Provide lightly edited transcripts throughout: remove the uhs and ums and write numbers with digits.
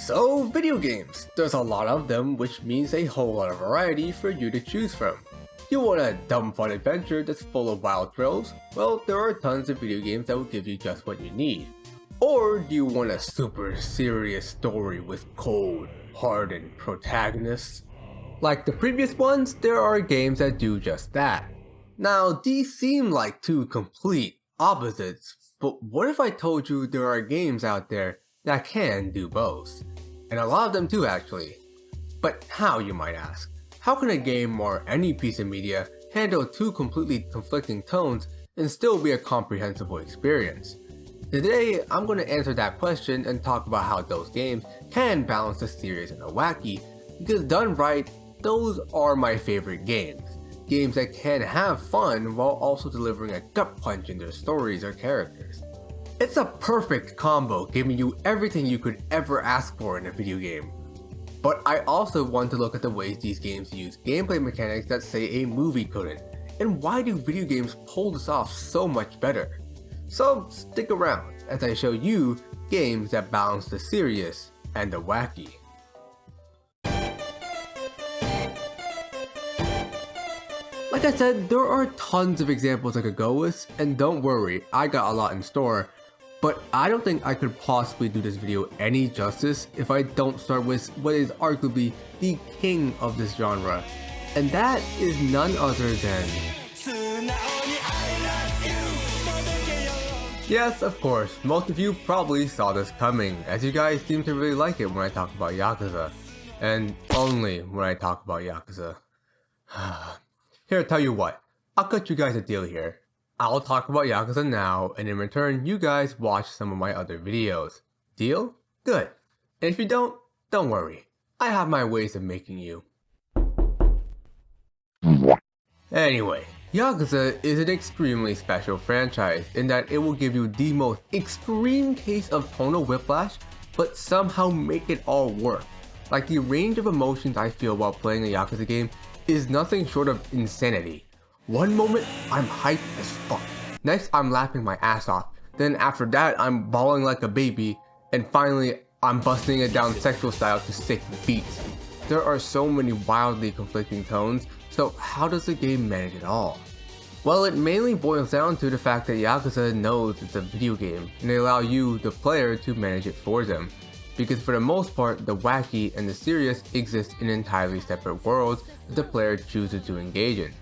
So, video games. There's a lot of them, which means a whole lot of variety for you to choose from. You want a dumb fun adventure that's full of wild thrills? Well, there are tons of video games that will give you just what you need. Or do you want a super serious story with cold, hardened protagonists? Like the previous ones, there are games that do just that. Now, these seem like two complete opposites, but what if I told you there are games out there that can do both? And a lot of them too, actually. But how, you might ask? How can a game or any piece of media handle two completely conflicting tones and still be a comprehensible experience? Today, I'm going to answer that question and talk about how those games can balance the serious and the wacky, because done right, those are my favorite games. Games that can have fun while also delivering a gut punch in their stories or characters. It's a perfect combo, giving you everything you could ever ask for in a video game. But I also want to look at the ways these games use gameplay mechanics that say a movie couldn't, and why do video games pull this off so much better? So stick around as I show you games that balance the serious and the wacky. Like I said, there are tons of examples I could go with, and don't worry, I got a lot in store, but I don't think I could possibly do this video any justice if I don't start with what is arguably the king of this genre, and that is none other than... Yes, of course, most of you probably saw this coming, as you guys seem to really like it when I talk about Yakuza, and only when I talk about Yakuza. Here, tell you what, I'll cut you guys a deal here. I'll talk about Yakuza now, and in return, you guys watch some of my other videos. Deal? Good. And if you don't worry. I have my ways of making you. Anyway, Yakuza is an extremely special franchise in that it will give you the most extreme case of tonal whiplash, but somehow make it all work. Like, the range of emotions I feel while playing a Yakuza game is nothing short of insanity. One moment, I'm hyped as fuck. Next, I'm laughing my ass off. Then after that, I'm bawling like a baby. And finally, I'm busting it down sexual style to sick beats. There are so many wildly conflicting tones, so how does the game manage it all? Well, it mainly boils down to the fact that Yakuza knows it's a video game, and they allow you, the player, to manage it for them. Because for the most part, the wacky and the serious exist in entirely separate worlds that the player chooses to engage in.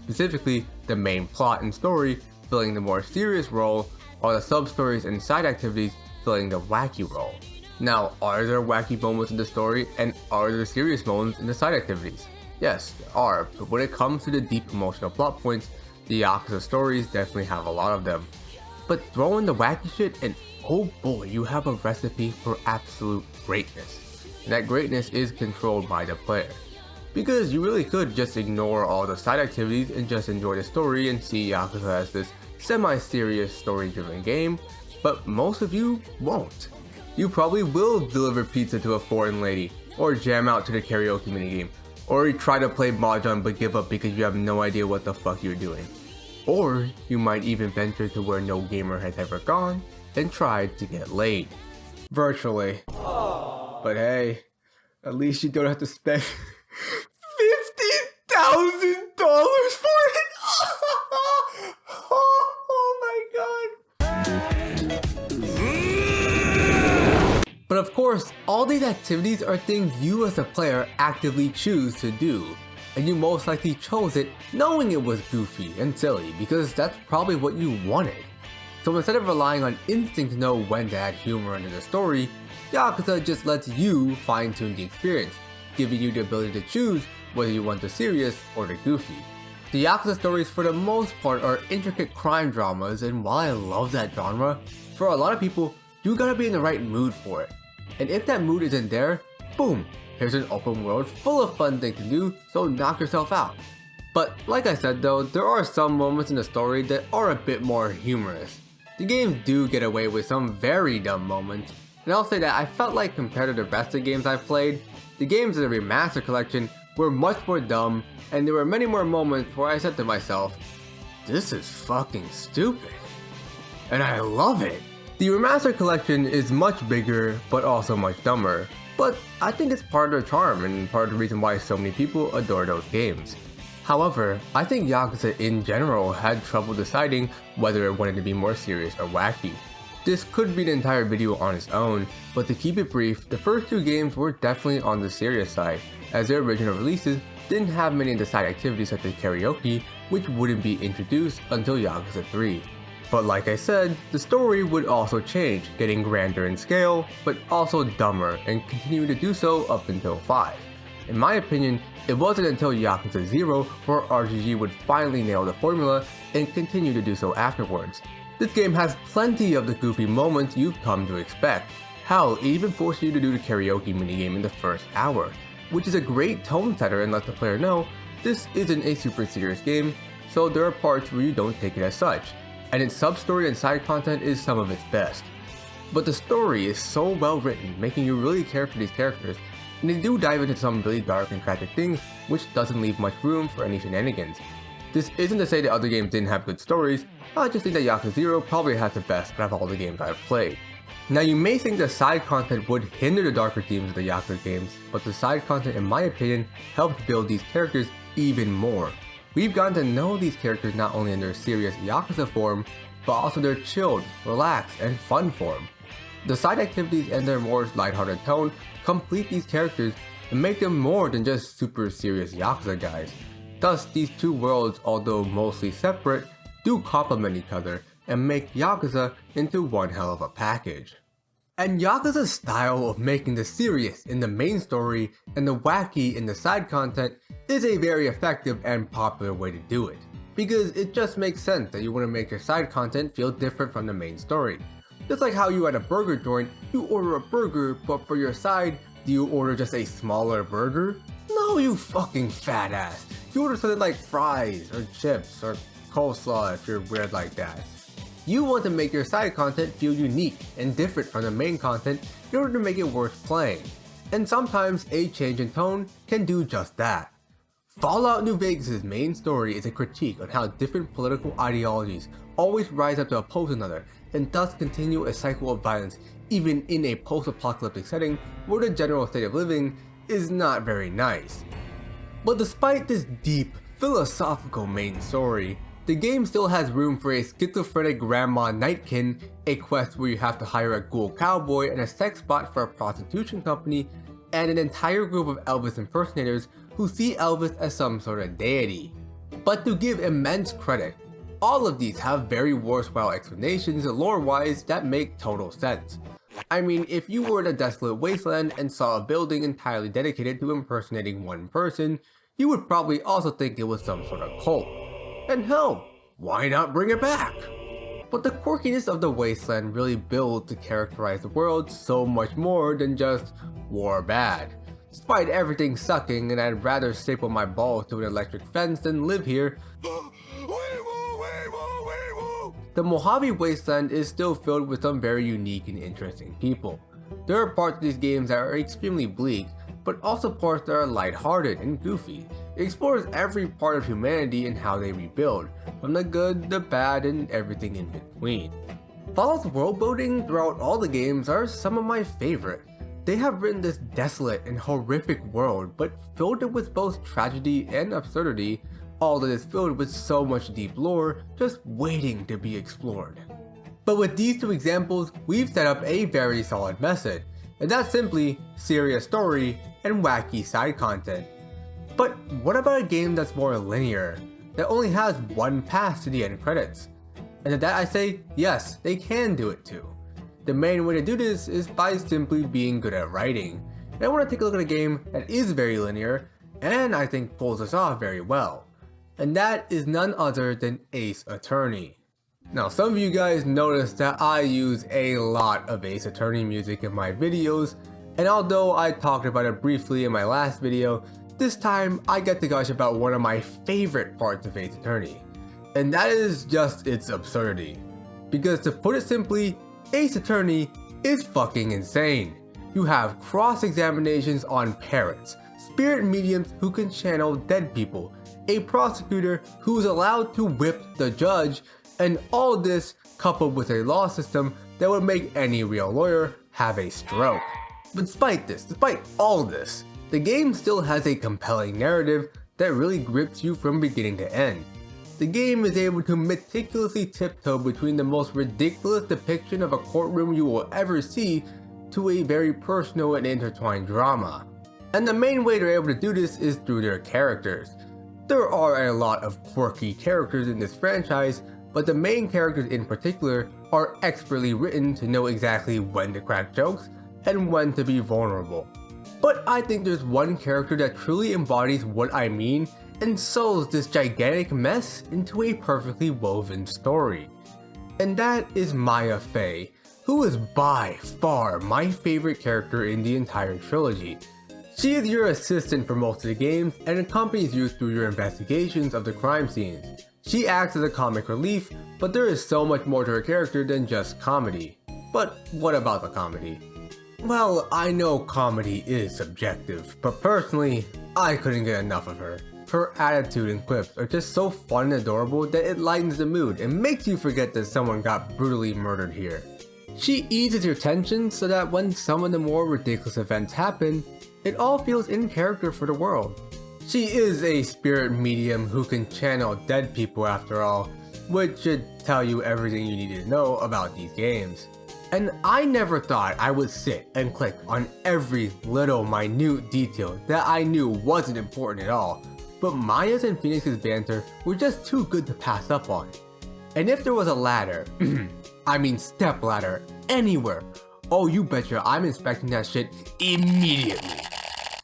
Specifically, the main plot and story filling the more serious role, while the sub-stories and side activities filling the wacky role. Now, are there wacky moments in the story, and are there serious moments in the side activities? Yes, there are, but when it comes to the deep emotional plot points, the Yakuza stories definitely have a lot of them. But throw in the wacky shit and oh boy, you have a recipe for absolute greatness. And that greatness is controlled by the player. Because you really could just ignore all the side activities and just enjoy the story and see Yakuza as this semi-serious story-driven game, but most of you won't. You probably will deliver pizza to a foreign lady, or jam out to the karaoke minigame, or try to play mahjong but give up because you have no idea what the fuck you're doing. Or you might even venture to where no gamer has ever gone and tried to get laid. Virtually. But hey, at least you don't have to spend $50,000 for it! Oh my god. But of course, all these activities are things you as a player actively choose to do. And you most likely chose it knowing it was goofy and silly because that's probably what you wanted. So instead of relying on instinct to know when to add humor into the story, Yakuza just lets you fine-tune the experience, giving you the ability to choose whether you want the serious or the goofy. The Yakuza stories for the most part are intricate crime dramas, and while I love that genre, for a lot of people, you gotta be in the right mood for it. And if that mood isn't there, boom, here's an open world full of fun things to do, so knock yourself out. But like I said though, there are some moments in the story that are a bit more humorous. The games do get away with some very dumb moments, and I'll say that I felt like compared to the rest of the games I've played, the games in the remaster collection were much more dumb, and there were many more moments where I said to myself, this is fucking stupid. And I love it. The remastered collection is much bigger, but also much dumber, but I think it's part of the charm and part of the reason why so many people adore those games. However, I think Yakuza in general had trouble deciding whether it wanted to be more serious or wacky. This could be an entire video on its own, but to keep it brief, the first two games were definitely on the serious side, as their original releases didn't have many of the side activities such as karaoke, which wouldn't be introduced until Yakuza 3. But like I said, the story would also change, getting grander in scale, but also dumber, and continuing to do so up until 5. In my opinion, it wasn't until Yakuza 0 where RGG would finally nail the formula and continue to do so afterwards. This game has plenty of the goofy moments you've come to expect. Hell, it even forces you to do the karaoke minigame in the first hour, which is a great tone setter and lets the player know this isn't a super serious game, so there are parts where you don't take it as such, and its sub-story and side content is some of its best. But the story is so well written, making you really care for these characters, and they do dive into some really dark and tragic things, which doesn't leave much room for any shenanigans. This isn't to say that other games didn't have good stories, I just think that Yakuza 0 probably has the best out of all the games I've played. Now you may think the side content would hinder the darker themes of the Yakuza games, but the side content in my opinion helped build these characters even more. We've gotten to know these characters not only in their serious Yakuza form, but also their chilled, relaxed, and fun form. The side activities and their more lighthearted tone complete these characters and make them more than just super serious Yakuza guys. Thus, these two worlds, although mostly separate, do complement each other and make Yakuza into one hell of a package. And Yakuza's style of making the serious in the main story and the wacky in the side content is a very effective and popular way to do it, because it just makes sense that you want to make your side content feel different from the main story. Just like how you at a burger joint, you order a burger, but for your side, do you order just a smaller burger? No, you fucking fat ass. You order something like fries, or chips, or coleslaw if you're weird like that. You want to make your side content feel unique and different from the main content in order to make it worth playing. And sometimes a change in tone can do just that. Fallout New Vegas' main story is a critique on how different political ideologies always rise up to oppose another, and thus continue a cycle of violence even in a post-apocalyptic setting where the general state of living is not very nice. But despite this deep, philosophical main story, the game still has room for a schizophrenic grandma nightkin, a quest where you have to hire a ghoul cowboy and a sex bot for a prostitution company, and an entire group of Elvis impersonators who see Elvis as some sort of deity. But to give immense credit, all of these have very worthwhile explanations lore-wise that make total sense. I mean, if you were in a desolate wasteland and saw a building entirely dedicated to impersonating one person, you would probably also think it was some sort of cult. And hell, why not bring it back? But the quirkiness of the wasteland really builds to characterize the world so much more than just war bad. Despite everything sucking and I'd rather staple my balls to an electric fence than live here, the Mojave Wasteland is still filled with some very unique and interesting people. There are parts of these games that are extremely bleak, but also parts that are lighthearted and goofy. It explores every part of humanity and how they rebuild, from the good, the bad, and everything in between. Fallout's world building throughout all the games are some of my favorite. They have written this desolate and horrific world, but filled it with both tragedy and absurdity, all that is filled with so much deep lore just waiting to be explored. But with these two examples, we've set up a very solid method, and that's simply serious story and wacky side content. But what about a game that's more linear, that only has one path to the end credits? And to that I say, yes, they can do it too. The main way to do this is by simply being good at writing. And I want to take a look at a game that is very linear, and I think pulls this off very well. And that is none other than Ace Attorney. Now some of you guys noticed that I use a lot of Ace Attorney music in my videos, and although I talked about it briefly in my last video, this time I get to gush about one of my favorite parts of Ace Attorney, and that is just its absurdity. Because to put it simply, Ace Attorney is fucking insane. You have cross-examinations on parrots, spirit mediums who can channel dead people, a prosecutor who is allowed to whip the judge, and all this coupled with a law system that would make any real lawyer have a stroke. But despite all this, the game still has a compelling narrative that really grips you from beginning to end. The game is able to meticulously tiptoe between the most ridiculous depiction of a courtroom you will ever see to a very personal and intertwined drama. And the main way they're able to do this is through their characters. There are a lot of quirky characters in this franchise, but the main characters in particular are expertly written to know exactly when to crack jokes and when to be vulnerable. But I think there's one character that truly embodies what I mean and sews this gigantic mess into a perfectly woven story. And that is Maya Fey, who is by far my favorite character in the entire trilogy. She is your assistant for most of the games and accompanies you through your investigations of the crime scenes. She acts as a comic relief, but there is so much more to her character than just comedy. But what about the comedy? Well, I know comedy is subjective, but personally, I couldn't get enough of her. Her attitude and quips are just so fun and adorable that it lightens the mood and makes you forget that someone got brutally murdered here. She eases your tension so that when some of the more ridiculous events happen, it all feels in character for the world. She is a spirit medium who can channel dead people after all, which should tell you everything you need to know about these games. And I never thought I would sit and click on every little minute detail that I knew wasn't important at all, but Maya's and Phoenix's banter were just too good to pass up on. And if there was a ladder, I mean step ladder, anywhere, oh you betcha I'm inspecting that shit immediately.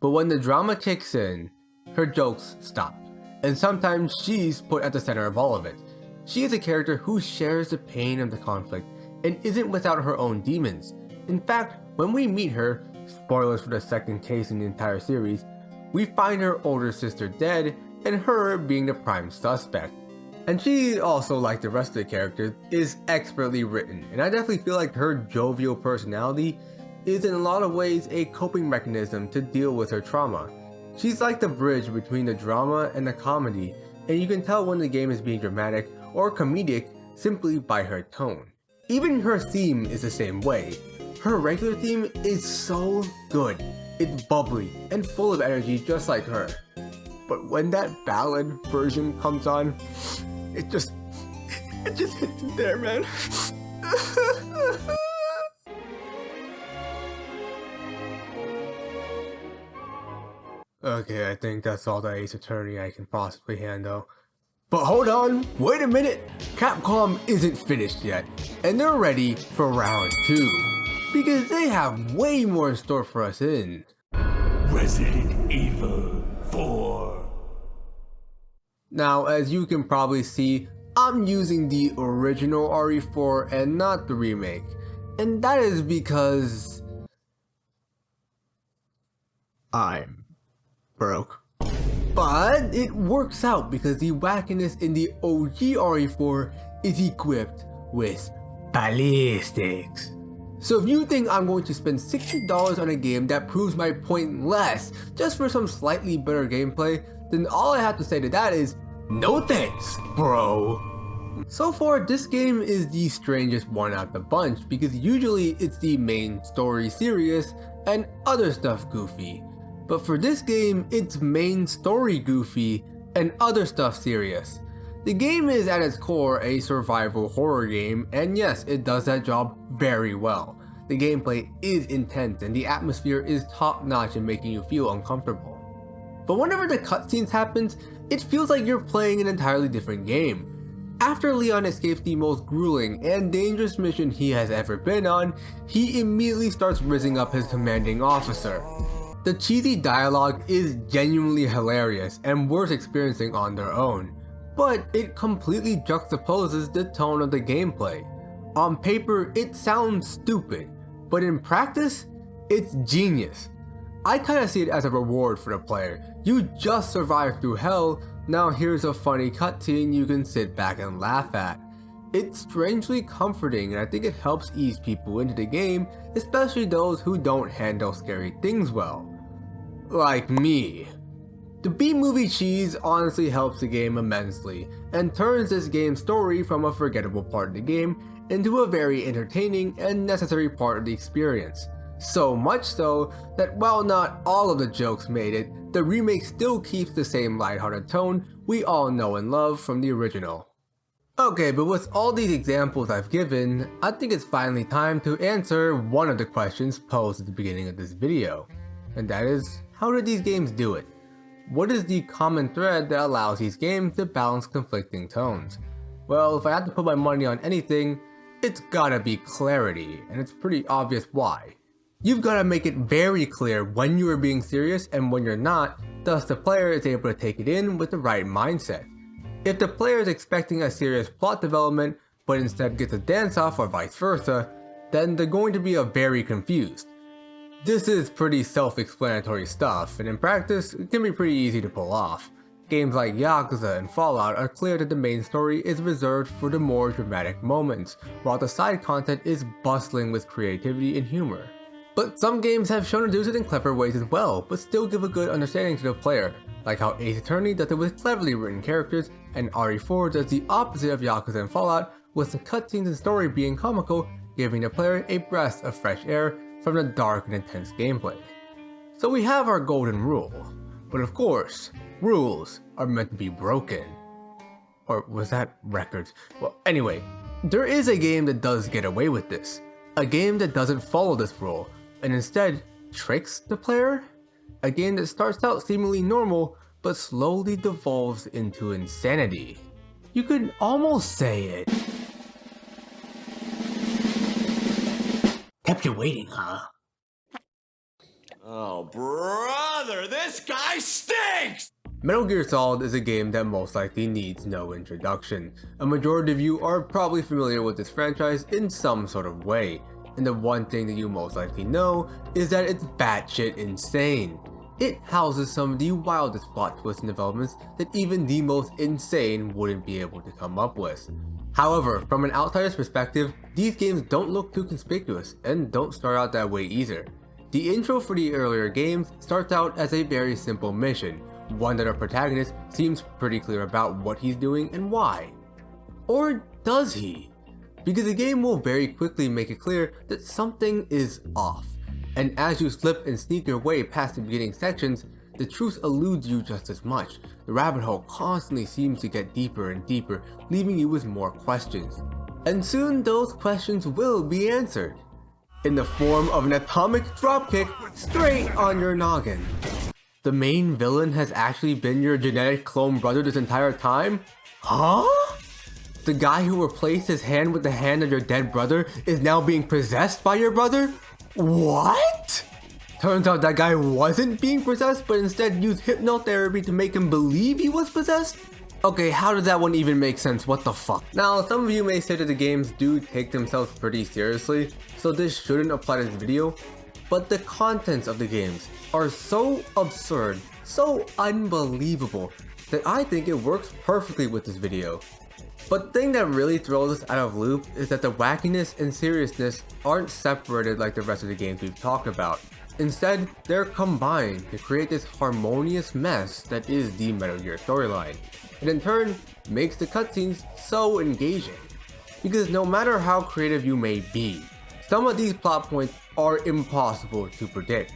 But when the drama kicks in, her jokes stop, and sometimes she's put at the center of all of it. She is a character who shares the pain of the conflict and isn't without her own demons. In fact, when we meet her, spoilers for the second case in the entire series, we find her older sister dead and her being the prime suspect. And she also, like the rest of the characters, is expertly written, and I definitely feel like her jovial personality is in a lot of ways a coping mechanism to deal with her trauma. She's like the bridge between the drama and the comedy, and you can tell when the game is being dramatic or comedic simply by her tone. Even her theme is the same way. Her regular theme is so good. It's bubbly and full of energy just like her. But when that ballad version comes on, it just hits you there, man. Okay, I think that's all the Ace Attorney I can possibly handle. But hold on, wait a minute! Capcom isn't finished yet, and they're ready for round 2, because they have way more in store for us in Resident Evil 4. Now, as you can probably see, I'm using the original RE4 and not the remake, and that is because I'm broke. But it works out because the wackiness in the OG RE4 is equipped with ballistics. So if you think I'm going to spend $60 on a game that proves my point less just for some slightly better gameplay, then all I have to say to that is, no thanks, bro. So far, this game is the strangest one out the bunch because usually it's the main story serious and other stuff goofy. But for this game, it's main story goofy and other stuff serious. The game is at its core a survival horror game, and yes, it does that job very well. The gameplay is intense and the atmosphere is top notch in making you feel uncomfortable. But whenever the cutscenes happens, it feels like you're playing an entirely different game. After Leon escapes the most grueling and dangerous mission he has ever been on, he immediately starts rizzing up his commanding officer. The cheesy dialogue is genuinely hilarious and worth experiencing on their own, but it completely juxtaposes the tone of the gameplay. On paper, it sounds stupid, but in practice, it's genius. I kinda see it as a reward for the player. You just survived through hell, now here's a funny cutscene you can sit back and laugh at. It's strangely comforting, and I think it helps ease people into the game, especially those who don't handle scary things well. Like me. The B-movie cheese honestly helps the game immensely, and turns this game's story from a forgettable part of the game into a very entertaining and necessary part of the experience. So much so that while not all of the jokes made it, the remake still keeps the same lighthearted tone we all know and love from the original. Okay, but with all these examples I've given, I think it's finally time to answer one of the questions posed at the beginning of this video. And that is, how did these games do it? What is the common thread that allows these games to balance conflicting tones? Well, if I had to put my money on anything, it's gotta be clarity, and it's pretty obvious why. You've gotta make it very clear when you are being serious and when you're not, thus the player is able to take it in with the right mindset. If the player is expecting a serious plot development, but instead gets a dance-off or vice versa, then they're going to be very confused. This is pretty self-explanatory stuff, and in practice, it can be pretty easy to pull off. Games like Yakuza and Fallout are clear that the main story is reserved for the more dramatic moments, while the side content is bustling with creativity and humor. But some games have shown to do it in clever ways as well, but still give a good understanding to the player, like how Ace Attorney does it with cleverly written characters, and RE4 does the opposite of Yakuza and Fallout, with the cutscenes and story being comical, giving the player a breath of fresh air from the dark and intense gameplay. So we have our golden rule, but of course, rules are meant to be broken. Or was that records? Well, anyway, there is a game that does get away with this. A game that doesn't follow this rule, and instead tricks the player? A game that starts out seemingly normal, but slowly devolves into insanity. You could almost say it. Kept you waiting, huh? Oh, brother, this guy stinks! Metal Gear Solid is a game that most likely needs no introduction. A majority of you are probably familiar with this franchise in some sort of way, and the one thing that you most likely know is that it's batshit insane. It houses some of the wildest plot twists and developments that even the most insane wouldn't be able to come up with. However, from an outsider's perspective, these games don't look too conspicuous and don't start out that way either. The intro for the earlier games starts out as a very simple mission, one that our protagonist seems pretty clear about what he's doing and why. Or does he? Because the game will very quickly make it clear that something is off, and as you slip and sneak your way past the beginning sections, the truth eludes you just as much. The rabbit hole constantly seems to get deeper and deeper, leaving you with more questions. And soon those questions will be answered, in the form of an atomic dropkick straight on your noggin. The main villain has actually been your genetic clone brother this entire time? Huh? The guy who replaced his hand with the hand of your dead brother is now being possessed by your brother? What? Turns out that guy wasn't being possessed, but instead used hypnotherapy to make him believe he was possessed? Okay, how does that one even make sense? What the fuck? Now, some of you may say that the games do take themselves pretty seriously, so this shouldn't apply to this video, but the contents of the games are so absurd, so unbelievable, that I think it works perfectly with this video. But the thing that really throws us out of loop is that the wackiness and seriousness aren't separated like the rest of the games we've talked about. Instead, they're combined to create this harmonious mess that is the Metal Gear storyline, and in turn, makes the cutscenes so engaging. Because no matter how creative you may be, some of these plot points are impossible to predict,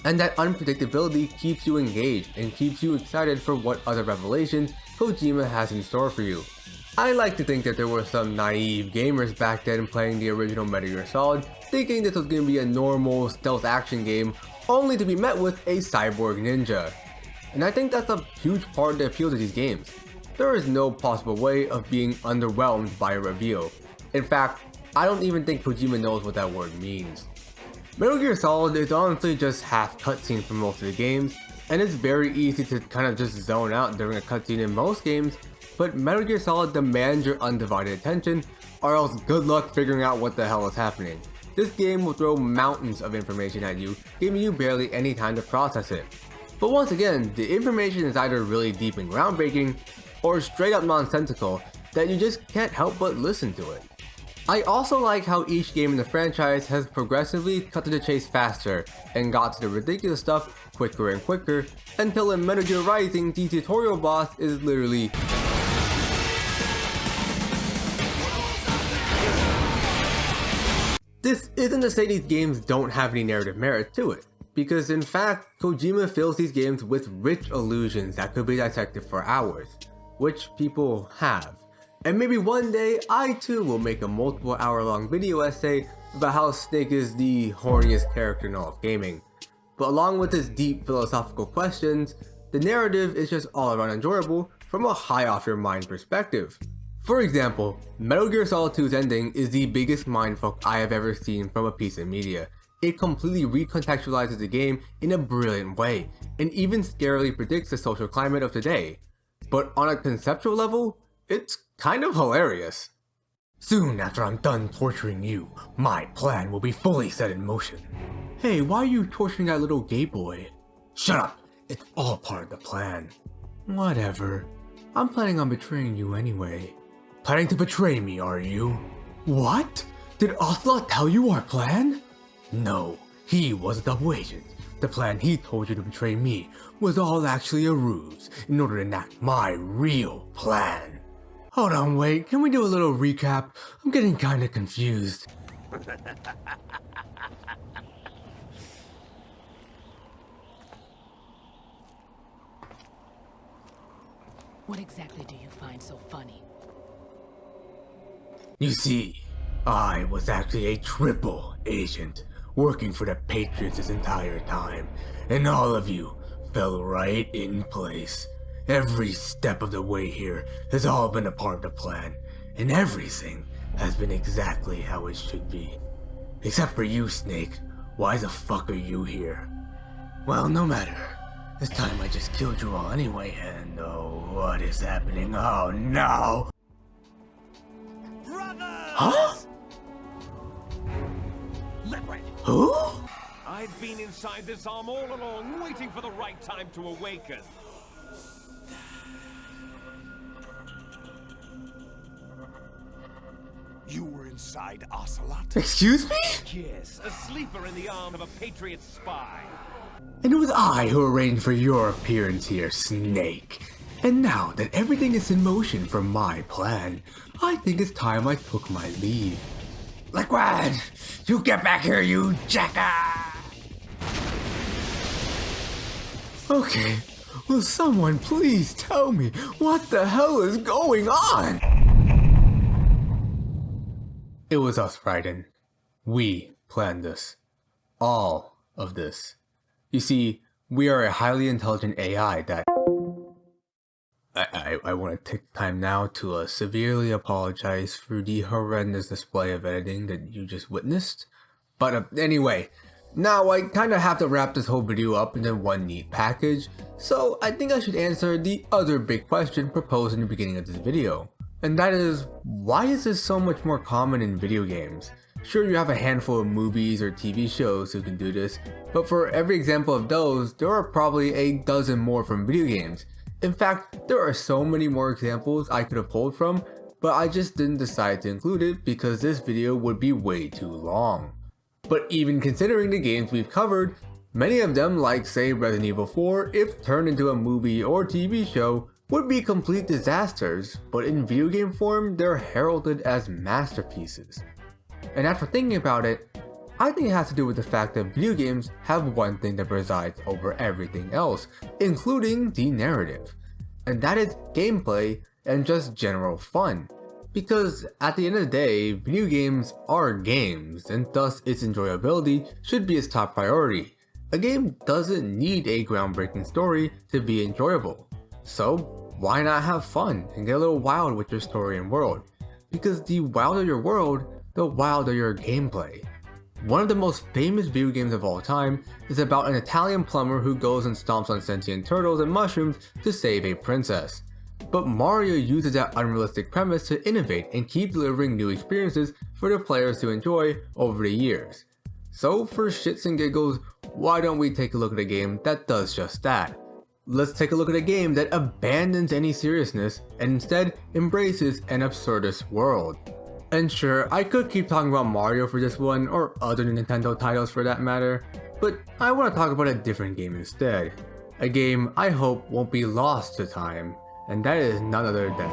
and that unpredictability keeps you engaged and keeps you excited for what other revelations Kojima has in store for you. I like to think that there were some naive gamers back then playing the original Metal Gear Solid, thinking this was going to be a normal stealth action game, only to be met with a cyborg ninja. And I think that's a huge part of the appeal to these games. There is no possible way of being underwhelmed by a reveal. In fact, I don't even think Kojima knows what that word means. Metal Gear Solid is honestly just half cutscene for most of the games, and it's very easy to kind of just zone out during a cutscene in most games, but Metal Gear Solid demands your undivided attention, or else good luck figuring out what the hell is happening. This game will throw mountains of information at you, giving you barely any time to process it. But once again, the information is either really deep and groundbreaking, or straight up nonsensical that you just can't help but listen to it. I also like how each game in the franchise has progressively cut to the chase faster and got to the ridiculous stuff quicker and quicker, until in Metal Gear Rising the tutorial boss is literally This isn't to say these games don't have any narrative merit to it, because in fact, Kojima fills these games with rich illusions that could be dissected for hours, which people have. And maybe one day, I too will make a multiple hour-long video essay about how Snake is the horniest character in all of gaming. But along with its deep philosophical questions, the narrative is just all around enjoyable from a high off your mind perspective. For example, Metal Gear Solid 2's ending is the biggest mindfuck I have ever seen from a piece of media. It completely recontextualizes the game in a brilliant way, and even scarily predicts the social climate of today. But on a conceptual level, it's kind of hilarious. Soon after I'm done torturing you, my plan will be fully set in motion. Hey, why are you torturing that little gay boy? Shut up! It's all part of the plan. Whatever. I'm planning on betraying you anyway. Planning to betray me, are you? What? Did Ocelot tell you our plan? No, he was a double agent. The plan he told you to betray me was all actually a ruse in order to enact my real plan. Hold on, wait, can we do a little recap? I'm getting kinda confused. What exactly do you find so funny? You see, I was actually a triple agent, working for the Patriots this entire time, and all of you fell right in place. Every step of the way here has all been a part of the plan, and everything has been exactly how it should be. Except for you, Snake. Why the fuck are you here? Well, no matter. This time I just killed you all anyway, and oh, what is happening? Oh no! Brothers! Huh? Leopard! Who? I've been inside this arm all along, waiting for the right time to awaken. You were inside Ocelot? Excuse me? Yes, a sleeper in the arm of a Patriot spy. And it was I who arranged for your appearance here, Snake. And now that everything is in motion for my plan, I think it's time I took my leave. Liquid! You get back here, you jackass! Okay, will someone please tell me what the hell is going on? It was us, Raiden. We planned this. All of this. You see, we are a highly intelligent AI that... I want to take time now to severely apologize for the horrendous display of editing that you just witnessed. But anyway, now I kind of have to wrap this whole video up into one neat package, so I think I should answer the other big question proposed in the beginning of this video. And that is, why is this so much more common in video games? Sure, you have a handful of movies or TV shows who can do this, but for every example of those, there are probably a dozen more from video games. In fact, there are so many more examples I could have pulled from, but I just didn't decide to include it because this video would be way too long. But even considering the games we've covered, many of them, like say Resident Evil 4, if turned into a movie or TV show, would be complete disasters, but in video game form, they're heralded as masterpieces. And after thinking about it, I think it has to do with the fact that video games have one thing that presides over everything else, including the narrative. And that is gameplay and just general fun. Because at the end of the day, video games are games, and thus its enjoyability should be its top priority. A game doesn't need a groundbreaking story to be enjoyable. So why not have fun and get a little wild with your story and world? Because the wilder your world, the wilder your gameplay. One of the most famous video games of all time is about an Italian plumber who goes and stomps on sentient turtles and mushrooms to save a princess. But Mario uses that unrealistic premise to innovate and keep delivering new experiences for the players to enjoy over the years. So for shits and giggles, why don't we take a look at a game that does just that? Let's take a look at a game that abandons any seriousness and instead embraces an absurdist world. And sure, I could keep talking about Mario for this one, or other Nintendo titles for that matter, but I want to talk about a different game instead. A game I hope won't be lost to time, and that is none other than...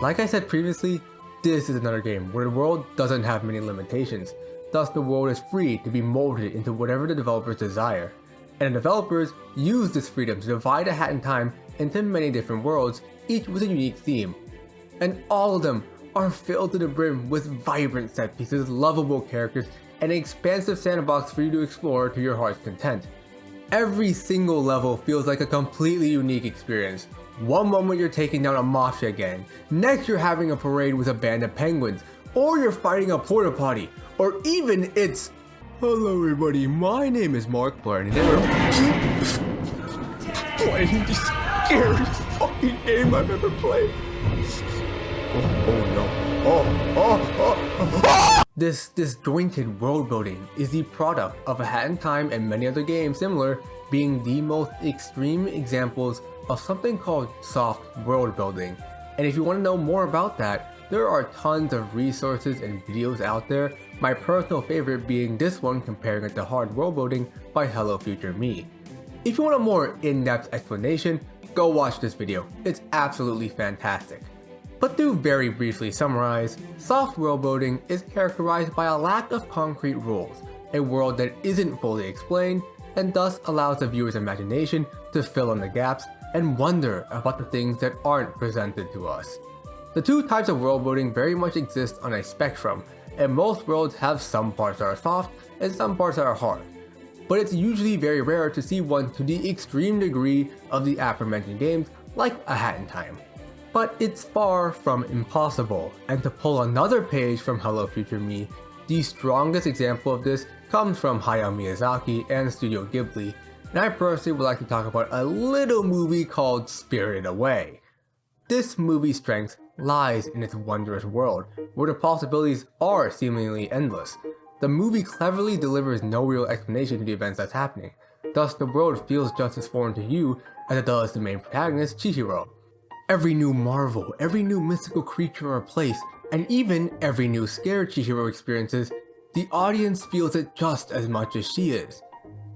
Like I said previously, This is another game where the world doesn't have many limitations, thus the world is free to be molded into whatever the developers desire. And the developers use this freedom to divide A Hat in Time into many different worlds, each with a unique theme. And all of them are filled to the brim with vibrant set pieces, lovable characters, and an expansive sandbox for you to explore to your heart's content. Every single level feels like a completely unique experience. One moment you're taking down a mafia gang, next you're having a parade with a band of penguins, or you're fighting a porta potty, or even it's, "Hello everybody, my name is Mark Blair, and never playing the scariest fucking game I've ever played." Oh no. This disjointed world building is the product of A Hat in Time and many other games similar, being the most extreme examples of something called soft world building. And if you want to know more about that, there are tons of resources and videos out there, my personal favorite being this one comparing it to hard world building by Hello Future Me. If you want a more in-depth explanation, go watch this video, it's absolutely fantastic. But to very briefly summarize, soft world building is characterized by a lack of concrete rules, a world that isn't fully explained, and thus allows the viewer's imagination to fill in the gaps and wonder about the things that aren't presented to us. The two types of world building very much exist on a spectrum, and most worlds have some parts that are soft and some parts that are hard. But it's usually very rare to see one to the extreme degree of the aforementioned games like A Hat in Time. But it's far from impossible, and to pull another page from Hello Future Me, the strongest example of this comes from Hayao Miyazaki and Studio Ghibli, and I personally would like to talk about a little movie called Spirited Away. This movie's strength lies in its wondrous world, where the possibilities are seemingly endless. The movie cleverly delivers no real explanation to the events that's happening, thus the world feels just as foreign to you as it does the main protagonist, Chihiro. Every new marvel, every new mystical creature or place, and even every new scare Chihiro experiences, the audience feels it just as much as she is.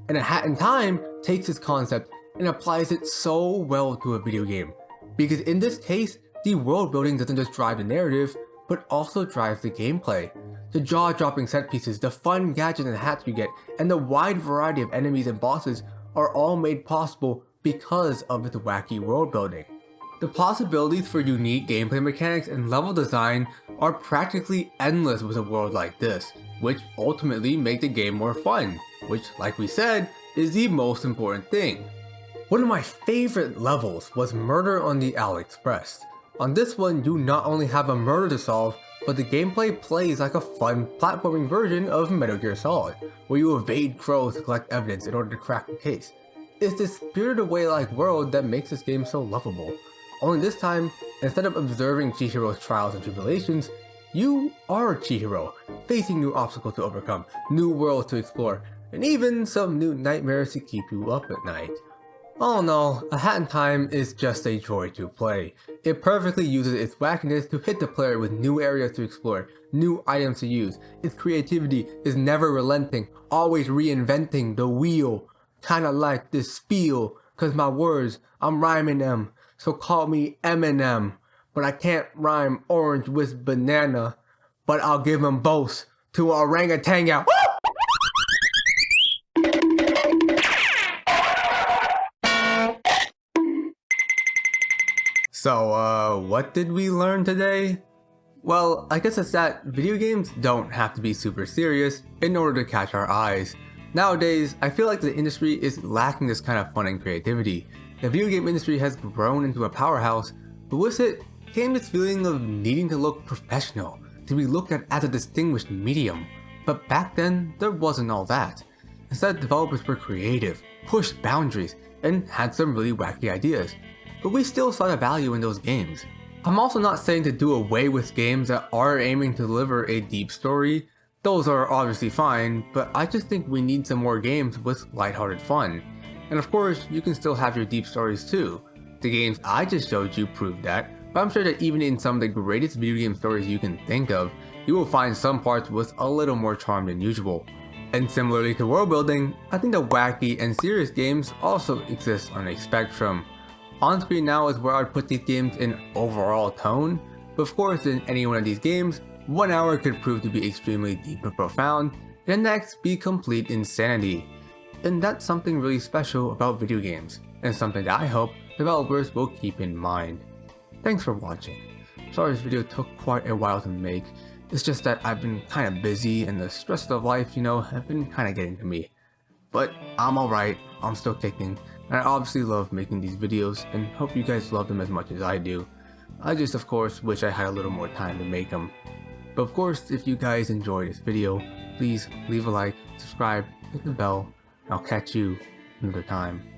And A Hat in Time takes this concept and applies it so well to a video game, because in this case, the world building doesn't just drive the narrative, but also drives the gameplay. The jaw-dropping set pieces, the fun gadgets and hats you get, and the wide variety of enemies and bosses are all made possible because of its wacky world building. The possibilities for unique gameplay mechanics and level design are practically endless with a world like this, which ultimately make the game more fun, which, like we said, is the most important thing. One of my favorite levels was Murder on the Owl Express. On this one, you not only have a murder to solve, but the gameplay plays like a fun platforming version of Metal Gear Solid, where you evade crows to collect evidence in order to crack the case. It's this Spirited Away-like world that makes this game so lovable. Only this time, instead of observing Chihiro's trials and tribulations, you are Chihiro, facing new obstacles to overcome, new worlds to explore, and even some new nightmares to keep you up at night. All in all, A Hat in Time is just a joy to play. It perfectly uses its wackiness to hit the player with new areas to explore, new items to use. Its creativity is never relenting, always reinventing the wheel. Kinda like this spiel, cause my words, I'm rhyming them. So call me Eminem, but I can't rhyme orange with banana, but I'll give them both to orangutan. So, what did we learn today? Well, I guess it's that video games don't have to be super serious in order to catch our eyes. Nowadays, I feel like the industry is lacking this kind of fun and creativity. The video game industry has grown into a powerhouse, but with it came this feeling of needing to look professional, to be looked at as a distinguished medium. But back then, there wasn't all that. Instead, developers were creative, pushed boundaries, and had some really wacky ideas. But we still saw the value in those games. I'm also not saying to do away with games that are aiming to deliver a deep story. Those are obviously fine, but I just think we need some more games with lighthearted fun. And of course, you can still have your deep stories too. The games I just showed you prove that, but I'm sure that even in some of the greatest video game stories you can think of, you will find some parts with a little more charm than usual. And similarly to world building, I think the wacky and serious games also exist on a spectrum. On screen now is where I'd put these games in overall tone, But of course, in any one of these games, 1 hour could prove to be extremely deep and profound, and the next be complete insanity. And that's something really special about video games, and something that I hope developers will keep in mind. Thanks for watching. Sorry this video took quite a while to make. It's just that I've been kind of busy and the stress of life, have been kind of getting to me. But I'm alright, I'm still kicking, and I obviously love making these videos and hope you guys love them as much as I do. I just of course wish I had a little more time to make them. But of course, if you guys enjoyed this video, please leave a like, subscribe, hit the bell, and I'll catch you another time.